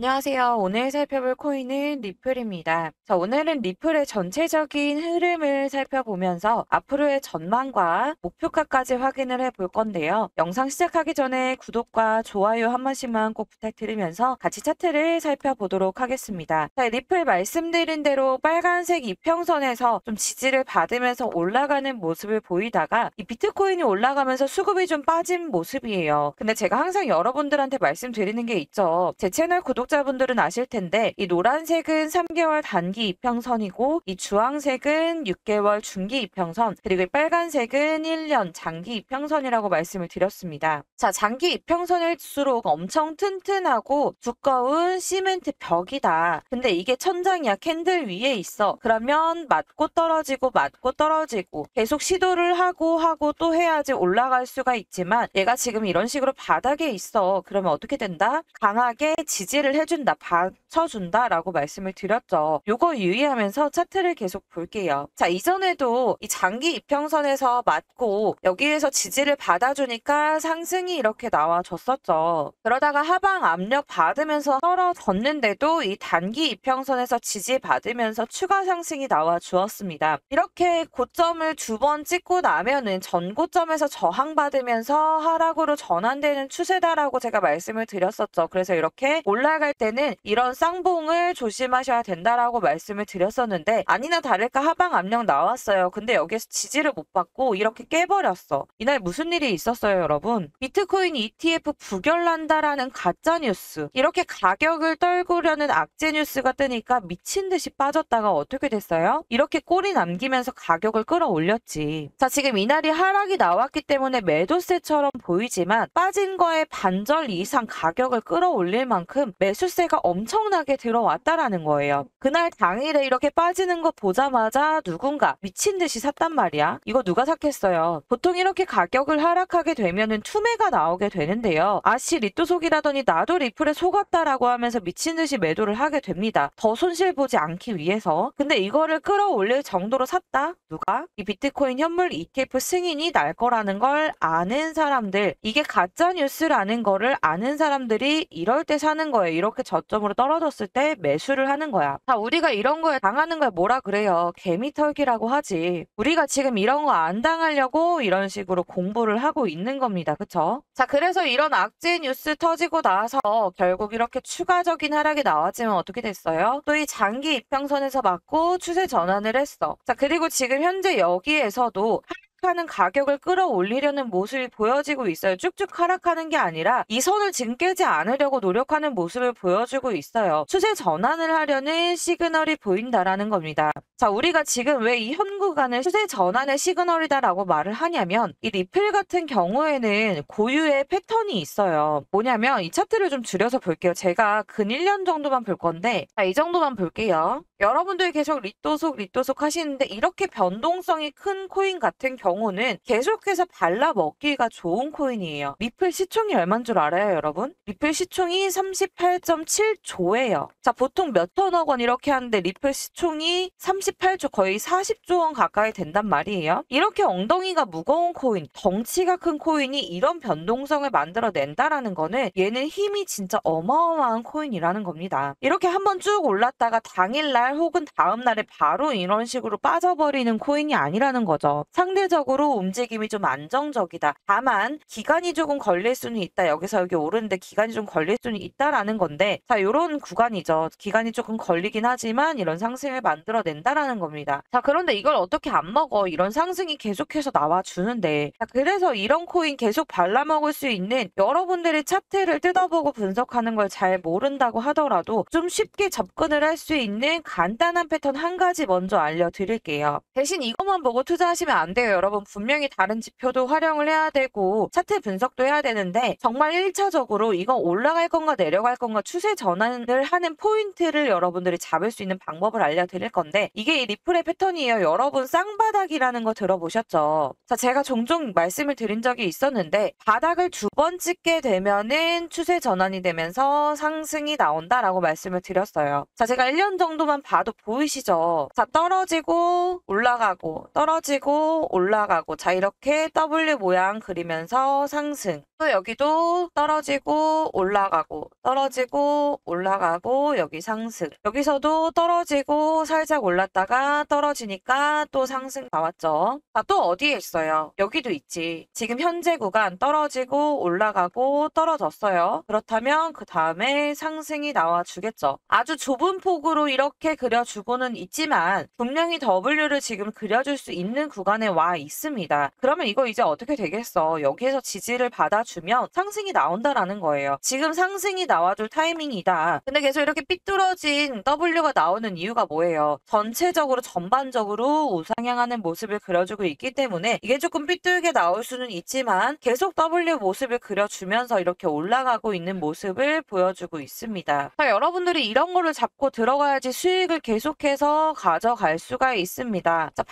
안녕하세요. 오늘 살펴볼 코인은 리플입니다. 자, 오늘은 리플의 전체적인 흐름을 살펴보면서 앞으로의 전망과 목표가까지 확인을 해볼 건데요. 영상 시작하기 전에 구독과 좋아요 한 번씩만 꼭 부탁드리면서 같이 차트를 살펴보도록 하겠습니다. 자, 리플 말씀드린 대로 빨간색 이평선에서 좀 지지를 받으면서 올라가는 모습을 보이다가 이 비트코인이 올라가면서 수급이 좀 빠진 모습이에요. 근데 제가 항상 여러분들한테 말씀드리는 게 있죠. 제 채널 구독자분들은 아실 텐데 이 노란색은 3개월 단기 이평선이고 이 주황색은 6개월 중기 이평선 그리고 이 빨간색은 1년 장기 이평선이라고 말씀을 드렸습니다. 자, 장기 이평선일수록 엄청 튼튼하고 두꺼운 시멘트 벽이다. 근데 이게 천장이야. 캔들 위에 있어. 그러면 맞고 떨어지고 맞고 떨어지고 계속 시도를 하고 또 해야지 올라갈 수가 있지만 얘가 지금 이런 식으로 바닥에 있어. 그러면 어떻게 된다? 강하게 지지를 해준다, 받쳐준다 라고 말씀을 드렸죠. 요거 유의하면서 차트를 계속 볼게요. 자, 이전에도 이 장기 이평선에서 맞고 여기에서 지지를 받아주니까 상승이 이렇게 나와줬었죠. 그러다가 하방 압력 받으면서 떨어졌는데도 이 단기 이평선에서 지지 받으면서 추가 상승이 나와주었습니다. 이렇게 고점을 두 번 찍고 나면은 전 고점에서 저항받으면서 하락으로 전환되는 추세다라고 제가 말씀을 드렸었죠. 그래서 이렇게 올라갈 때는 이런 쌍봉을 조심하셔야 된다라고 말씀을 드렸었는데 아니나 다를까 하방 압력 나왔어요. 근데 여기에서 지지를 못 받고 이렇게 깨버렸어. 이날 무슨 일이 있었어요, 여러분? 비트코인 ETF 부결난다라는 가짜뉴스. 이렇게 가격을 떨구려는 악재 뉴스가 뜨니까 미친 듯이 빠졌다가 어떻게 됐어요? 이렇게 꼬리 남기면서 가격을 끌어올렸지. 자, 지금 이날이 하락이 나왔기 때문에 매도세처럼 보이지만 빠진 거에 반절 이상 가격을 끌어올릴 만큼 매수세가 엄청나게 들어왔다라는 거예요. 그날 당일에 이렇게 빠지는 거 보자마자 누군가 미친 듯이 샀단 말이야. 이거 누가 샀겠어요? 보통 이렇게 가격을 하락하게 되면은 투매가 나오게 되는데요. 아씨 리또 속이라더니 나도 리플에 속았다라고 하면서 미친 듯이 매도를 하게 됩니다. 더 손실 보지 않기 위해서. 근데 이거를 끌어올릴 정도로 샀다? 누가? 이 비트코인 현물 ETF 승인이 날 거라는 걸 아는 사람들, 이게 가짜 뉴스라는 거를 아는 사람들이 이럴 때 사는 거예요. 이렇게 저점으로 떨어졌을 때 매수를 하는 거야. 자, 우리가 이런 거에 당하는 걸 뭐라 그래요? 개미털기라고 하지. 우리가 지금 이런 거 안 당하려고 이런 식으로 공부를 하고 있는 겁니다. 그쵸? 자, 그래서 이런 악재 뉴스 터지고 나서 결국 이렇게 추가적인 하락이 나왔지만 어떻게 됐어요? 또 이 장기 이평선에서 맞고 추세 전환을 했어. 자, 그리고 지금 현재 여기에서도 하는 가격을 끌어올리려는 모습이 보여지고 있어요. 쭉쭉 하락하는 게 아니라 이 선을 지금 깨지 않으려고 노력하는 모습을 보여주고 있어요. 추세 전환을 하려는 시그널이 보인다라는 겁니다. 자, 우리가 지금 왜 이 현 구간을 추세 전환의 시그널이다라고 말을 하냐면 이 리플 같은 경우에는 고유의 패턴이 있어요. 뭐냐면 이 차트를 좀 줄여서 볼게요. 제가 근 1년 정도만 볼 건데 자, 이 정도만 볼게요. 여러분들이 계속 리또속 하시는데 이렇게 변동성이 큰 코인 같은 경우는 계속해서 발라먹기가 좋은 코인이에요. 리플 시총이 얼마인 줄 알아요, 여러분? 리플 시총이 38.7조예요. 자, 보통 몇 천억 원 이렇게 하는데 리플 시총이 38조, 거의 40조 원 가까이 된단 말이에요. 이렇게 엉덩이가 무거운 코인, 덩치가 큰 코인이 이런 변동성을 만들어낸다라는 거는 얘는 힘이 진짜 어마어마한 코인이라는 겁니다. 이렇게 한번 쭉 올랐다가 당일날 혹은 다음날에 바로 이런 식으로 빠져버리는 코인이 아니라는 거죠. 상대적으로 움직임이 좀 안정적이다. 다만 기간이 조금 걸릴 수는 있다. 여기서 여기 오르는데 기간이 좀 걸릴 수는 있다라는 건데 자, 요런 구간이죠. 기간이 조금 걸리긴 하지만 이런 상승을 만들어낸다라는 겁니다. 자, 그런데 이걸 어떻게 안 먹어? 이런 상승이 계속해서 나와주는데 자, 그래서 이런 코인 계속 발라먹을 수 있는 여러분들이 차트를 뜯어보고 분석하는 걸 잘 모른다고 하더라도 좀 쉽게 접근을 할 수 있는 간단한 패턴 한 가지 먼저 알려드릴게요. 대신 이것만 보고 투자하시면 안 돼요. 여러분 분명히 다른 지표도 활용을 해야 되고 차트 분석도 해야 되는데 정말 1차적으로 이건 올라갈 건가 내려갈 건가 추세 전환을 하는 포인트를 여러분들이 잡을 수 있는 방법을 알려드릴 건데 이게 이 리플의 패턴이에요. 여러분 쌍바닥이라는 거 들어보셨죠? 자, 제가 종종 말씀을 드린 적이 있었는데 바닥을 두 번 찍게 되면은 추세 전환이 되면서 상승이 나온다라고 말씀을 드렸어요. 자, 제가 1년 정도만 봐도 보이시죠? 자, 떨어지고 올라가고 떨어지고 올라가고 자, 이렇게 W 모양 그리면서 상승. 또 여기도 떨어지고 올라가고 떨어지고 올라가고 여기 상승. 여기서도 떨어지고 살짝 올랐다가 떨어지니까 또 상승 나왔죠. 자, 또 어디에 있어요? 여기도 있지. 지금 현재 구간 떨어지고 올라가고 떨어졌어요. 그렇다면 그 다음에 상승이 나와주겠죠. 아주 좁은 폭으로 이렇게 그려주고는 있지만 분명히 W를 지금 그려줄 수 있는 구간에 와 있습니다. 그러면 이거 이제 어떻게 되겠어? 여기에서 지지를 받아주면 상승이 나온다라는 거예요. 지금 상승이 나와줄 타이밍이다. 근데 계속 이렇게 삐뚤어진 W가 나오는 이유가 뭐예요? 전체적으로 전반적으로 우상향하는 모습을 그려주고 있기 때문에 이게 조금 삐뚤게 나올 수는 있지만 계속 W 모습을 그려주면서 이렇게 올라가고 있는 모습을 보여주고 있습니다. 자, 여러분들이 이런 거를 잡고 들어가야지 수익을 계속해서 가져갈 수가 있습니다. 자,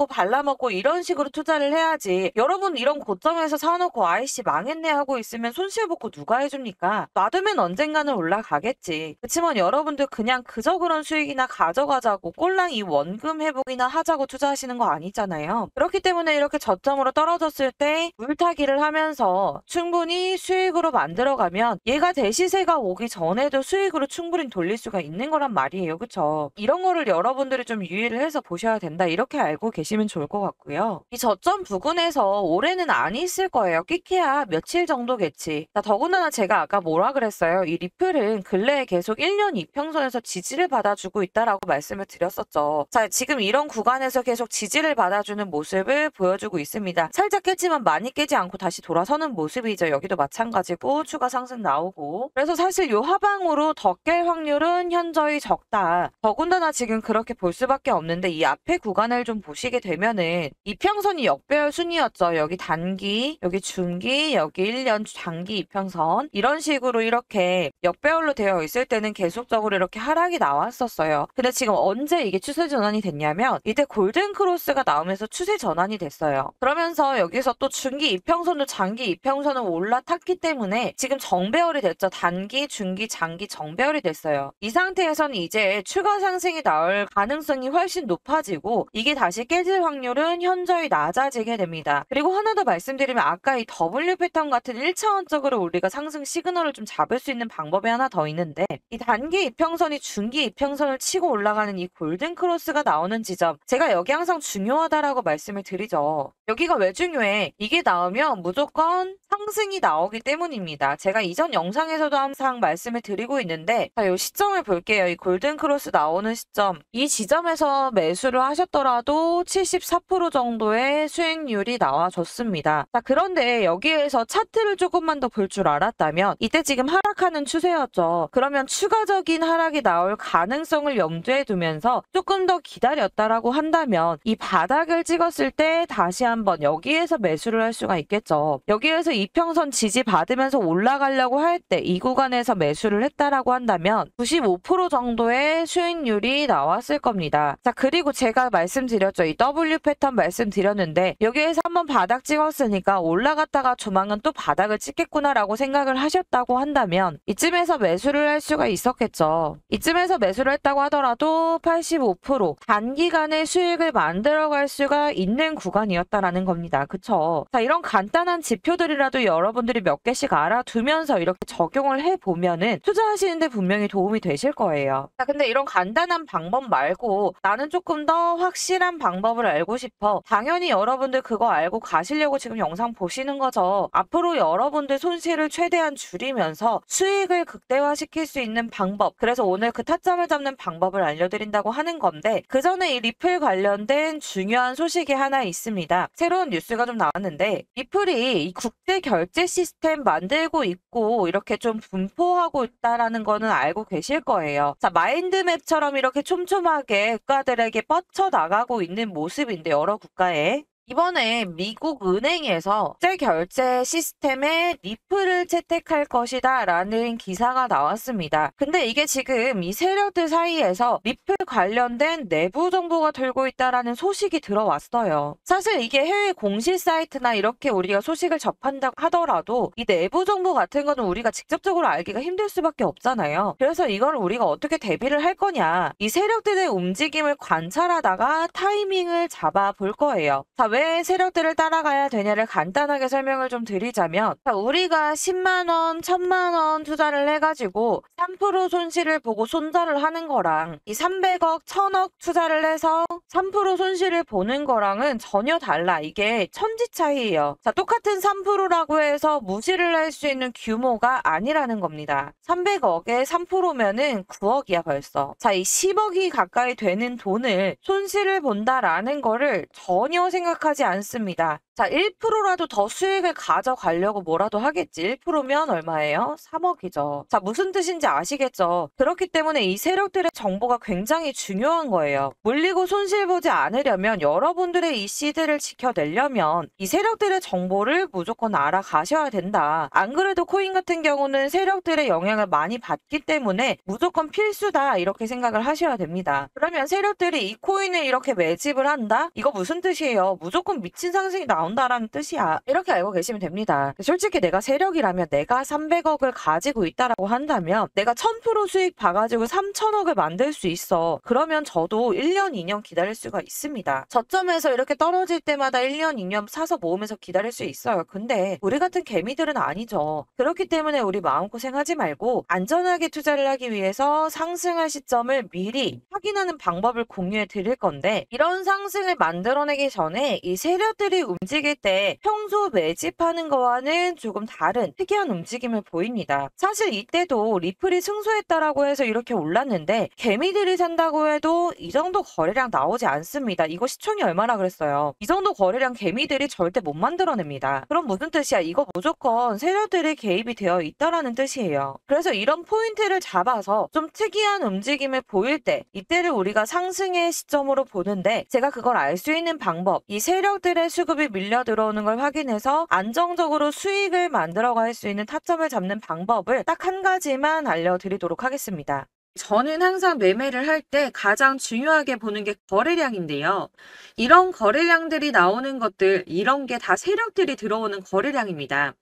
발라먹고 이런 식으로 투자를 해야지. 여러분 이런 고점에서 사놓고 아이씨 망했네 하고 있으면 손실복구 누가 해줍니까? 놔두면 언젠가는 올라가겠지. 그치만 여러분들 그냥 그저 그런 수익이나 가져가자고 꼴랑 이 원금 회복이나 하자고 투자하시는 거 아니잖아요. 그렇기 때문에 이렇게 저점으로 떨어졌을 때 물타기를 하면서 충분히 수익으로 만들어가면 얘가 대시세가 오기 전에도 수익으로 충분히 돌릴 수가 있는 거란 말이에요. 그쵸? 이런 거를 여러분들이 좀 유의를 해서 보셔야 된다. 이렇게 알고 계시면 좋을 것 같고요. 이 저점 부근에서 올해는 안 있을 거예요. 끼키야 며칠 정도겠지. 자, 더군다나 제가 아까 뭐라 그랬어요? 이 리플은 근래에 계속 1년 이평선에서 지지를 받아주고 있다라고 말씀을 드렸었죠. 자, 지금 이런 구간에서 계속 지지를 받아주는 모습을 보여주고 있습니다. 살짝 깼지만 많이 깨지 않고 다시 돌아서는 모습이죠. 여기도 마찬가지고 추가 상승 나오고. 그래서 사실 요 하방으로 더 깰 확률은 현저히 적다. 더군다나 지금 그렇게 볼 수밖에 없는데 이 앞에 구간을 좀 보시게 되면은 이평선이 역배열 순이었죠. 여기 단기, 여기 중기, 여기 1년 장기 이평선 이런 식으로 이렇게 역배열로 되어 있을 때는 계속적으로 이렇게 하락이 나왔었어요. 근데 지금 언제 이게 추세 전환이 됐냐면 이때 골든 크로스가 나오면서 추세 전환이 됐어요. 그러면서 여기서 또 중기 이평선도 장기 이평선을 올라탔기 때문에 지금 정배열이 됐죠. 단기, 중기, 장기 정배열이 됐어요. 이 상태에서는 이제 추가 상승이 나올 가능성이 훨씬 높아지고 이게 다시 깨질 확률은 현저히 낮아지게 됩니다. 그리고 하나 더 말씀드리면 아까 이 W 패턴 같은 1차원적으로 우리가 상승 시그널을 좀 잡을 수 있는 방법이 하나 더 있는데 이 단기 이평선이 중기 이평선을 치고 올라가는 이 골든 크로스가 나오는 지점 제가 여기 항상 중요하다라고 말씀을 드리죠. 여기가 왜 중요해? 이게 나오면 무조건 상승이 나오기 때문입니다. 제가 이전 영상에서도 항상 말씀을 드리고 있는데 자, 이 시점을 볼게요. 이 골든 크로스 나오는 시점 이 지점에서 매수를 하셨더라도 74% 정도의 수익률이 나와줬습니다. 자, 그런데 여기에서 차트를 조금만 더 볼 줄 알았다면 이때 지금 하락하는 추세였죠. 그러면 추가적인 하락이 나올 가능성을 염두에 두면서 조금 더 기다렸다라고 한다면 이 바닥을 찍었을 때 다시 한번 여기에서 매수를 할 수가 있겠죠. 여기에서 이평선 지지 받으면서 올라가려고 할 때 이 구간에서 매수를 했다라고 한다면 95% 정도의 수익률이 나왔을 겁니다. 자, 그리고 제가 말씀드렸죠. 이 W 패턴 말씀드렸는데 여기에서 한번 바닥 찍었으니까 올라갔다가 조만간 또 바닥을 찍겠구나라고 생각을 하셨다고 한다면 이쯤에서 매수를 할 수가 있었겠죠. 이쯤에서 매수를 했다고 하더라도 85% 단기간의 수익을 만들어갈 수가 있는 구간이었다라는 겁니다. 그쵸? 자, 이런 간단한 지표들이라도 여러분들이 몇 개씩 알아두면서 이렇게 적용을 해보면은 투자하시는데 분명히 도움이 되실 거예요. 자, 근데 이런 간단한 방법 말고 나는 조금 더 확실한 방법을 알고 싶어. 당연히 여러분들 그거 알고 가시려고 지금 영상 보시는 거죠. 앞으로 여러분들 손실을 최대한 줄이면서 수익을 극대화시킬 수 있는 방법. 그래서 오늘 그 타점을 잡는 방법을 알려드린다고 하는 건데 그 전에 이 리플 관련된 중요한 소식이 하나 있습니다. 새로운 뉴스가 좀 나왔는데 리플이 이 국제 결제 시스템 만들고 있고 이렇게 좀 분포하고 있다라는 거는 알고 계실 거예요. 자, 마인드맵처럼 이렇게 촘촘하게 국가들에게 뻗쳐 나가고 있는 모습인데 여러 국가에 이번에 미국 은행에서 국제 결제 시스템에 리플을 채택할 것이다 라는 기사가 나왔습니다. 근데 이게 지금 이 세력들 사이에서 리플 관련된 내부 정보가 돌고 있다라는 소식이 들어왔어요. 사실 이게 해외 공시 사이트나 이렇게 우리가 소식을 접한다고 하더라도 이 내부 정보 같은 거는 우리가 직접적으로 알기가 힘들 수밖에 없잖아요. 그래서 이걸 우리가 어떻게 대비를 할 거냐, 이 세력들의 움직임을 관찰하다가 타이밍을 잡아 볼 거예요. 자, 왜 세력들을 따라가야 되냐를 간단하게 설명을 좀 드리자면, 자, 우리가 10만원, 1000만원 투자를 해가지고 3% 손실을 보고 손절을 하는 거랑 이 300억, 1000억 투자를 해서 3% 손실을 보는 거랑은 전혀 달라. 이게 천지 차이예요. 자, 똑같은 3%라고 해서 무시를 할 수 있는 규모가 아니라는 겁니다. 300억에 3%면은 9억이야 벌써. 자, 이 10억이 가까이 되는 돈을 손실을 본다라는 거를 전혀 생각하지 않습니다. 자, 1%라도 더 수익을 가져가려고 뭐라도 하겠지. 1%면 얼마예요? 3억이죠. 자, 무슨 뜻인지 아시겠죠? 그렇기 때문에 이 세력들의 정보가 굉장히 중요한 거예요. 물리고 손실 보지 않으려면, 여러분들의 이 시드를 지켜내려면 이 세력들의 정보를 무조건 알아가셔야 된다. 안 그래도 코인 같은 경우는 세력들의 영향을 많이 받기 때문에 무조건 필수다 이렇게 생각을 하셔야 됩니다. 그러면 세력들이 이 코인을 이렇게 매집을 한다? 이거 무슨 뜻이에요? 무조건 미친 상승이 나온다라는 뜻이야. 이렇게 알고 계시면 됩니다. 솔직히 내가 세력이라면 내가 300억을 가지고 있다라고 한다면 내가 1000% 수익 봐가지고 3000억을 만들 수 있어. 그러면 저도 1년, 2년 기다릴 수가 있습니다. 저점에서 이렇게 떨어질 때마다 1년, 2년 사서 모으면서 기다릴 수 있어요. 근데 우리 같은 개미들은 아니죠. 그렇기 때문에 우리 마음고생하지 말고 안전하게 투자를 하기 위해서 상승할 시점을 미리 확인하는 방법을 공유해 드릴 건데, 이런 상승을 만들어내기 전에 이 세력들이 움직일 때 평소 매집하는 거와는 조금 다른 특이한 움직임을 보입니다. 사실 이때도 리플이 승소했다라고 해서 이렇게 올랐는데 개미들이 산다고 해도 이 정도 거래량 나오지 않습니다. 이거 시총이 얼마나 그랬어요. 이 정도 거래량 개미들이 절대 못 만들어냅니다. 그럼 무슨 뜻이야? 이거 무조건 세력들이 개입이 되어 있다라는 뜻이에요. 그래서 이런 포인트를 잡아서 좀 특이한 움직임을 보일 때 이때를 우리가 상승의 시점으로 보는데, 제가 그걸 알 수 있는 방법, 이 세력들의 수급이 밀려 들어오는 걸 확인해서 안정적으로 수익을 만들어갈 수 있는 타점을 잡는 방법을 딱 한 가지만 알려드리도록 하겠습니다. 저는 항상 매매를 할 때 가장 중요하게 보는 게 거래량인데요. 이런 거래량들이 나오는 것들, 이런 게 다 세력들이 들어오는 거래량입니다.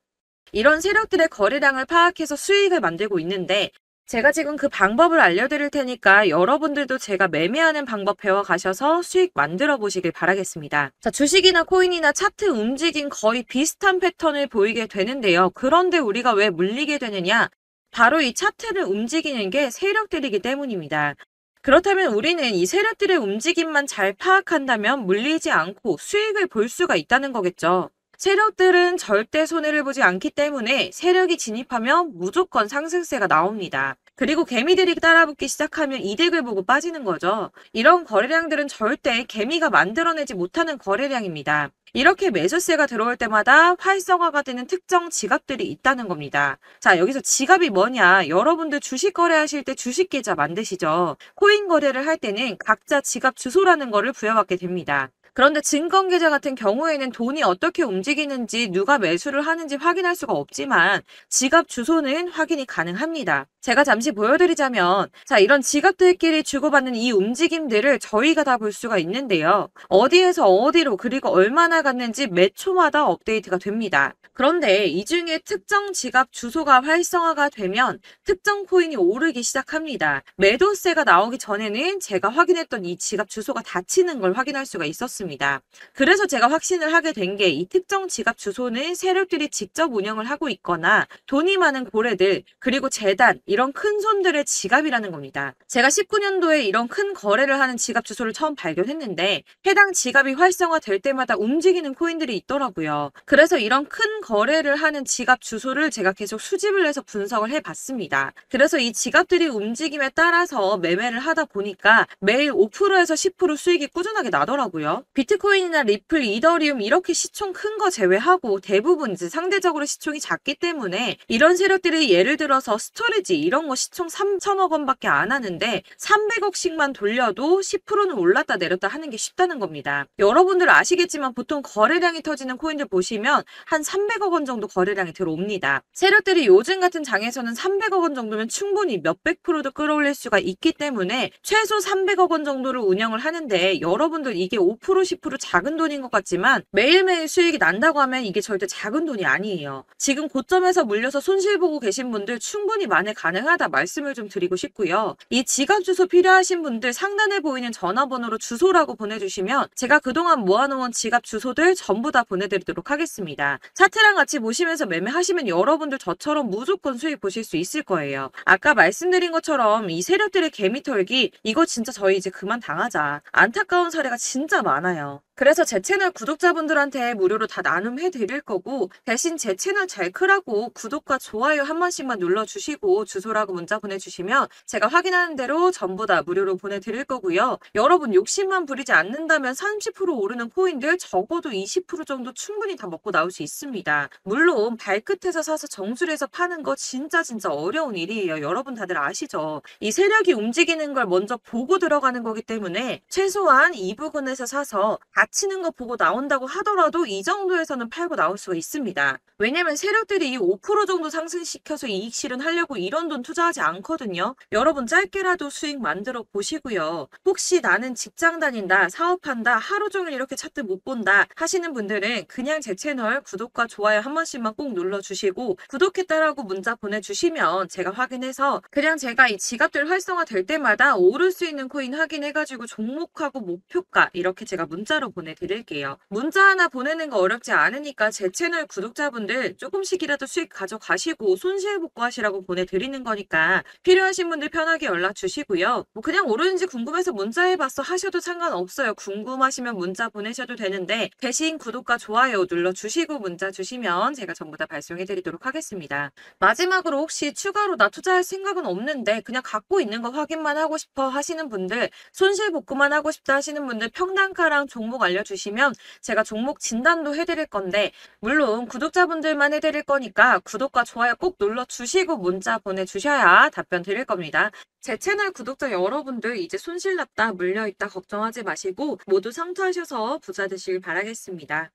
이런 세력들의 거래량을 파악해서 수익을 만들고 있는데, 제가 지금 그 방법을 알려드릴 테니까 여러분들도 제가 매매하는 방법 배워가셔서 수익 만들어 보시길 바라겠습니다. 자, 주식이나 코인이나 차트 움직임 거의 비슷한 패턴을 보이게 되는데요. 그런데 우리가 왜 물리게 되느냐? 바로 이 차트를 움직이는 게 세력들이기 때문입니다. 그렇다면 우리는 이 세력들의 움직임만 잘 파악한다면 물리지 않고 수익을 볼 수가 있다는 거겠죠. 세력들은 절대 손해를 보지 않기 때문에 세력이 진입하면 무조건 상승세가 나옵니다. 그리고 개미들이 따라붙기 시작하면 이득을 보고 빠지는 거죠. 이런 거래량들은 절대 개미가 만들어내지 못하는 거래량입니다. 이렇게 매수세가 들어올 때마다 활성화가 되는 특정 지갑들이 있다는 겁니다. 자, 여기서 지갑이 뭐냐? 여러분들 주식 거래하실 때 주식 계좌 만드시죠. 코인 거래를 할 때는 각자 지갑 주소라는 거를 부여받게 됩니다. 그런데 증권계좌 같은 경우에는 돈이 어떻게 움직이는지, 누가 매수를 하는지 확인할 수가 없지만 지갑 주소는 확인이 가능합니다. 제가 잠시 보여드리자면, 자, 이런 지갑들끼리 주고받는 이 움직임들을 저희가 다 볼 수가 있는데요. 어디에서 어디로 그리고 얼마나 갔는지 매 초마다 업데이트가 됩니다. 그런데 이 중에 특정 지갑 주소가 활성화가 되면 특정 코인이 오르기 시작합니다. 매도세가 나오기 전에는 제가 확인했던 이 지갑 주소가 닫히는 걸 확인할 수가 있었습니다. 그래서 제가 확신을 하게 된 게, 이 특정 지갑 주소는 세력들이 직접 운영을 하고 있거나 돈이 많은 고래들, 그리고 재단, 이런 큰 손들의 지갑이라는 겁니다. 제가 19년도에 이런 큰 거래를 하는 지갑 주소를 처음 발견했는데, 해당 지갑이 활성화될 때마다 움직이는 코인들이 있더라고요. 그래서 이런 큰 거래를 하는 지갑 주소를 제가 계속 수집을 해서 분석을 해봤습니다. 그래서 이 지갑들이 움직임에 따라서 매매를 하다 보니까 매일 5%에서 10% 수익이 꾸준하게 나더라고요. 비트코인이나 리플, 이더리움 이렇게 시총 큰 거 제외하고 대부분 이제 상대적으로 시총이 작기 때문에 이런 세력들이 예를 들어서 스토리지 이런 거 시총 3천억 원밖에 안 하는데 300억씩만 돌려도 10%는 올랐다 내렸다 하는 게 쉽다는 겁니다. 여러분들 아시겠지만 보통 거래량이 터지는 코인들 보시면 한 300억 원 정도 거래량이 들어옵니다. 세력들이 요즘 같은 장에서는 300억 원 정도면 충분히 몇백 프로도 끌어올릴 수가 있기 때문에 최소 300억 원 정도를 운영을 하는데 여러분들 이게 5% 10% 작은 돈인 것 같지만 매일매일 수익이 난다고 하면 이게 절대 작은 돈이 아니에요. 지금 고점에서 물려서 손실 보고 계신 분들 충분히 만회 가능하다 말씀을 좀 드리고 싶고요. 이 지갑 주소 필요하신 분들 상단에 보이는 전화번호로 주소라고 보내주시면 제가 그동안 모아놓은 지갑 주소들 전부 다 보내드리도록 하겠습니다. 차트랑 같이 보시면서 매매하시면 여러분들 저처럼 무조건 수익 보실 수 있을 거예요. 아까 말씀드린 것처럼 이 세력들의 개미털기 이거 진짜 저희 이제 그만 당하자. 안타까운 사례가 진짜 많아요. 그래서 제 채널 구독자분들한테 무료로 다 나눔해 드릴 거고 대신 제 채널 잘 크라고 구독과 좋아요 한 번씩만 눌러주시고 주소라고 문자 보내주시면 제가 확인하는 대로 전부 다 무료로 보내드릴 거고요. 여러분 욕심만 부리지 않는다면 30% 오르는 코인들 적어도 20% 정도 충분히 다 먹고 나올 수 있습니다. 물론 발끝에서 사서 정수리에서 파는 거 진짜 어려운 일이에요. 여러분 다들 아시죠? 이 세력이 움직이는 걸 먼저 보고 들어가는 거기 때문에 최소한 이 부근에서 사서 갇히는 거 보고 나온다고 하더라도 이 정도에서는 팔고 나올 수가 있습니다. 왜냐면 세력들이 5% 정도 상승시켜서 이익 실현하려고 이런 돈 투자하지 않거든요. 여러분 짧게라도 수익 만들어 보시고요. 혹시 나는 직장 다닌다, 사업한다, 하루 종일 이렇게 차트 못 본다 하시는 분들은 그냥 제 채널 구독과 좋아요 한 번씩만 꼭 눌러주시고 구독했다라고 문자 보내주시면 제가 확인해서 그냥 제가 이 지갑들 활성화 될 때마다 오를 수 있는 코인 확인해가지고 종목하고 목표가 이렇게 제가 문자로 보내드릴게요. 문자 하나 보내는 거 어렵지 않으니까 제 채널 구독자분들 조금씩이라도 수익 가져가시고 손실 복구하시라고 보내드리는 거니까 필요하신 분들 편하게 연락 주시고요. 뭐 그냥 오르는지 궁금해서 문자해봤어 하셔도 상관없어요. 궁금하시면 문자 보내셔도 되는데 대신 구독과 좋아요 눌러주시고 문자 주시면 제가 전부 다 발송해드리도록 하겠습니다. 마지막으로 혹시 추가로 나 투자할 생각은 없는데 그냥 갖고 있는 거 확인만 하고 싶어 하시는 분들 손실 복구만 하고 싶다 하시는 분들 평단가랑 종목 알려주시면 제가 종목 진단도 해드릴 건데 물론 구독자분들만 해드릴 거니까 구독과 좋아요 꼭 눌러주시고 문자 보내주셔야 답변 드릴 겁니다. 제 채널 구독자 여러분들 이제 손실 났다 물려있다 걱정하지 마시고 모두 성투하셔서 부자 되시길 바라겠습니다.